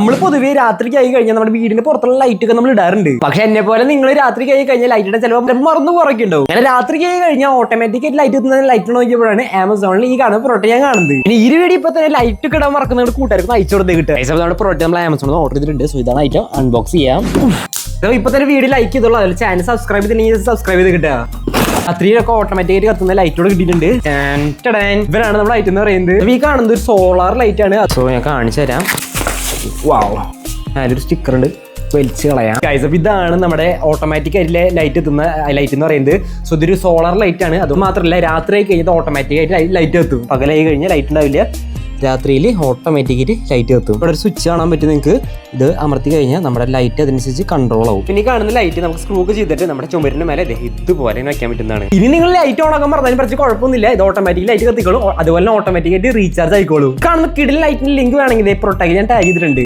നമ്മൾ പൊതുവേ രാത്രിക്ക് ആയി കഴിഞ്ഞാൽ നമ്മുടെ വീടിന്റെ പുറത്തുള്ള ലൈറ്റ് ഒക്കെ നമ്മൾ ഇടാറുണ്ട്. പക്ഷെ എന്നെ പോലെ നിങ്ങൾ രാത്രിക്ക് ആയി കഴിഞ്ഞാൽ ലൈറ്റ് ഇടാൻ ചിലപ്പോൾ മറന്നു കുറയ്ക്ക് ഉണ്ടാവും. അങ്ങനെ രാത്രിക്ക് ആയി കഴിഞ്ഞാൽ ഓട്ടോമാറ്റിക് ആയിട്ട് ലൈറ്റ് എത്തുന്ന ലൈറ്റ് നോക്കിയപ്പോഴാണ് ആമസോണിൽ ഈ കാണുന്ന പ്രൊഡക്റ്റ് ഞാൻ കാണുന്നത്. ഇനി ഈ വീഡിയോ ഇപ്പൊ തന്നെ ലൈറ്റ് ഒക്കെ ഇടാൻ മറക്കുന്നവരുടെ കൂട്ടുകാർക്ക് അയച്ചു കൊടുത്തേ കിട്ടുക. നമ്മുടെ പ്രൊഡക്റ്റ് നമ്മൾ ആമസോണിൽ ഓർഡർ ചെയ്തിട്ടുണ്ട്. സോ ഇതാണ് ഐറ്റം, അൺബോക്സ് ചെയ്യാം. ഇപ്പൊ തന്നെ വീഡിയോ ലൈക്ക് ചെയ്തോളൂ. അതിൽ ചാനൽ സബ്സ്ക്രൈബ് ചെയ്തിട്ടുണ്ടെങ്കിൽ സബ്സ്ക്രൈബ് ചെയ്ത് കിട്ടുക. അത്രയൊക്കെ ഓട്ടോമാറ്റിക് കത്തുന്ന ലൈറ്റോട് കിട്ടിയിട്ടുണ്ട്. ഇവരാണ് നമ്മുടെ ലൈറ്റ് എന്ന് പറയുന്നത്. ഈ കാണുന്നത് ഒരു സോളാർ ലൈറ്റ് ആണ്. സോ ഞാൻ കാണിച്ചു തരാം. വാവ്, അതിലൊരു സ്റ്റിക്കർ ഉണ്ട്, വലിച്ചു കളയാം. ഗൈസ്, അപ്പൊ ഇതാണ് നമ്മുടെ ഓട്ടോമാറ്റിക് ആയിട്ടുള്ള ലൈറ്റ് എത്തുന്ന ലൈറ്റ് എന്ന് പറയുന്നത്. സോ ഇതൊരു സോളാർ ലൈറ്റ് ആണ്. അത് മാത്രമല്ല രാത്രി ആയി കഴിഞ്ഞാൽ ഓട്ടോമാറ്റിക് ആയിട്ട് ലൈറ്റ് എത്തും. പകലായി കഴിഞ്ഞാൽ ലൈറ്റ് ഉണ്ടാവില്ല, രാത്രിയിൽ ഓട്ടോമാറ്റിക്കായിട്ട് ലൈറ്റ് എത്തും. ഇവിടെ ഒരു സ്വിച്ച് കാണാൻ പറ്റും നിങ്ങൾക്ക്. ഇത് അമർത്തി കഴിഞ്ഞാൽ നമ്മുടെ ലൈറ്റ് അതനുസരിച്ച് കൺട്രോൾ ആവും. പിന്നെ ഈ കാണുന്ന ലൈറ്റ് നമുക്ക് സ്ക്രൂ ഒക്കെ ചെയ്തിട്ട് നമ്മുടെ ചുമരിന് മേലെ ഇതുപോലെ വെക്കാൻ പറ്റുന്നതാണ്. ഇനി നിങ്ങൾ ലൈറ്റ് ഓൺ ആക്കാൻ പറഞ്ഞാൽ കുറച്ച് കുഴപ്പമൊന്നുമില്ല. ഇത് ഓട്ടോമാറ്റിക് ലൈറ്റ് കത്തിക്കോളും. അതുപോലെ ഓട്ടോമാറ്റിക്കായിട്ട് റീചാർജ് ആയിക്കോളും. കാണുന്ന കിടിലൻ ലൈറ്റിന്റെ ലിങ്ക് വേണമെങ്കിൽ പ്രൊട്ടക്ട് ഞാൻ ടാഗ് ചെയ്തിട്ടുണ്ട്.